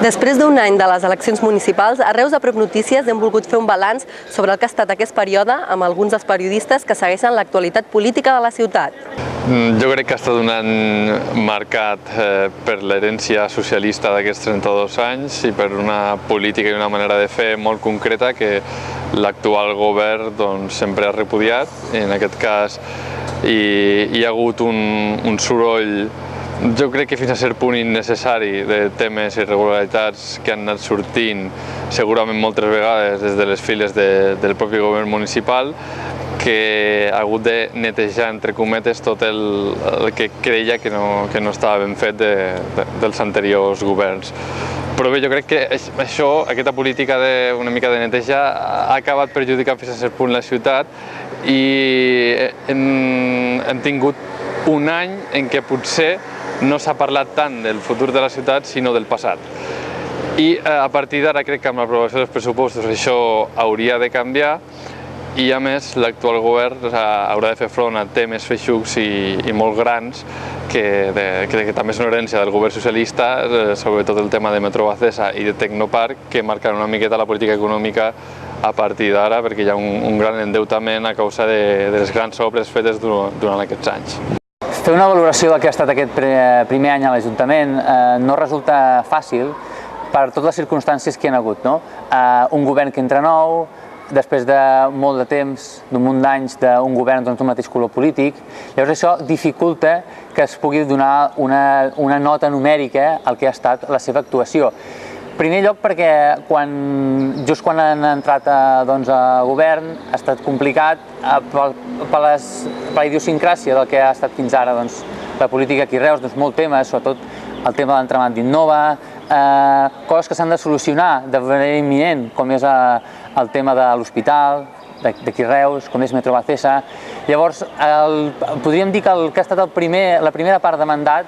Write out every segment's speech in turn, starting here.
Després d'un any de les eleccions municipals, a Reus de Prop Notícies hem volgut fer un balanç sobre el que ha estat aquest període amb alguns dels periodistes que segueixen l'actualitat política de la ciutat. Jo crec que ha estat un any marcat per l'herència socialista d'aquests 32 anys i per una política i una manera de fer molt concreta que l'actual govern sempre ha repudiat. En aquest cas hi ha hagut un soroll, jo crec que fins a cert punt innecessari, de temes i irregularitats que han anat sortint segurament moltes vegades des de les files del propi govern municipal, que ha hagut de netejar, entre cometes, tot el que creia que no estava ben fet dels anteriors governs. Però bé, jo crec que aquesta política una mica de neteja ha acabat perjudicant fins a cert punt la ciutat i hem tingut un any en què potser no s'ha parlat tant del futur de la ciutat, sinó del passat. I a partir d'ara crec que amb l'aprovació dels pressupostos això hauria de canviar i, a més, l'actual govern haurà de fer front a temes feixucs i molt grans que també és una herència del govern socialista, sobretot el tema de Metro Bacesa i de Tecnoparc, que marcaran una miqueta la política econòmica a partir d'ara, perquè hi ha un gran endeutament a causa de les grans obres fetes durant aquests anys. Fer una valoració del que ha estat aquest primer any a l'Ajuntament no resulta fàcil per totes les circumstàncies que hi ha hagut. Un govern que entra nou, després de molt de temps, d'un munt d'anys d'un govern d'un mateix color polític, llavors això dificulta que es pugui donar una nota numèrica al que ha estat la seva actuació. En primer lloc perquè just quan han entrat a govern ha estat complicat per la idiosincràsia del que ha estat fins ara la política aquí a Reus, molts temes, sobretot el tema de l'entramat d'Innova, coses que s'han de solucionar de manera imminent, com és el tema de l'hospital d'aquí a Reus, com és Metro Bacesa. Llavors, podríem dir que el que ha estat la primera part de mandat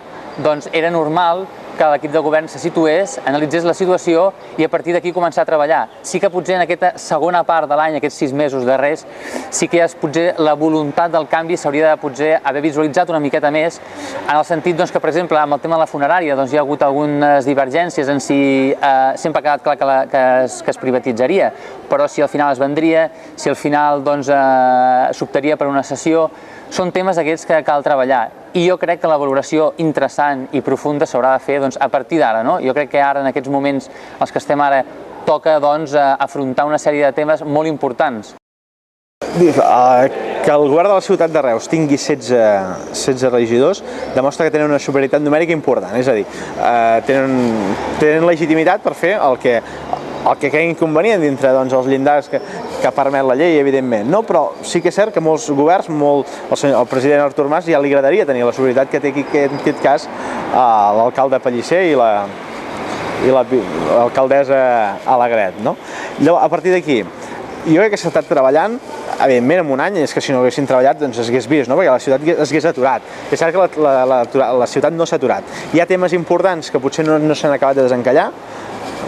era normal que l'equip de govern se situés, analitzés la situació i a partir d'aquí començar a treballar. Sí que potser en aquesta segona part de l'any, aquests 6 mesos darrers, sí que potser la voluntat del canvi s'hauria de potser haver visualitzat una miqueta més, en el sentit que, per exemple, amb el tema de la funerària hi ha hagut algunes divergències en si sempre ha quedat clar que es privatitzaria, però si al final es vendria, si al final s'optaria per una cessió, són temes aquests que cal treballar. I jo crec que la valoració interessant i profunda s'haurà de fer a partir d'ara. Jo crec que ara, en aquests moments els que estem ara, toca afrontar una sèrie de temes molt importants. Que el govern de la ciutat de Reus tingui 16 regidors demostra que tenen una superioritat numèrica important, és a dir, tenen legitimitat per fer el que cregui convenient dintre els llindars que permet la llei, evidentment. Però sí que és cert que molts governs, el president Artur Mas ja li agradaria tenir la superioritat que té aquí, en aquest cas, l'alcalde Pellicer i l'alcaldessa Alegret. Llavors, a partir d'aquí, jo crec que s'ha estat treballant, evidentment, en un any, és que si no haguessin treballat s'hagués vist, perquè la ciutat s'hagués aturat. És cert que la ciutat no s'ha aturat. Hi ha temes importants que potser no s'han acabat de desencallar.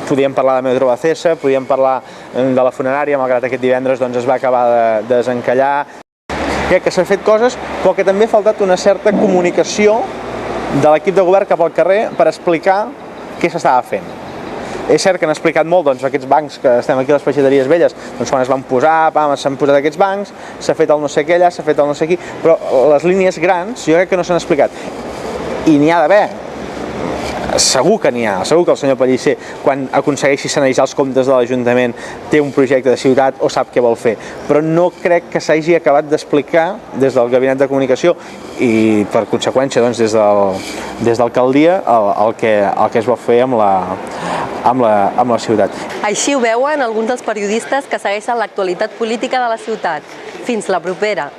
Podíem parlar de Metro Bacesa, podíem parlar de la funerària, malgrat aquest divendres es va acabar de desencallar. Crec que s'han fet coses, però que també ha faltat una certa comunicació de l'equip de govern cap al carrer per explicar què s'estava fent. És cert que han explicat molt aquests bancs que estem aquí a les peixateries velles, quan es van posar, s'han posat aquests bancs, s'ha fet el no sé què allà, s'ha fet el no sé aquí, però les línies grans jo crec que no s'han explicat. I n'hi ha d'haver. Segur que n'hi ha, segur que el senyor Pellicer, quan aconsegueixi sanejar els comptes de l'Ajuntament, té un projecte de ciutat o sap què vol fer, però no crec que s'hagi acabat d'explicar des del Gabinet de Comunicació i, per conseqüència, des de l'alcaldia el que es va fer amb la ciutat. Així ho veuen alguns dels periodistes que segueixen l'actualitat política de la ciutat. Fins la propera!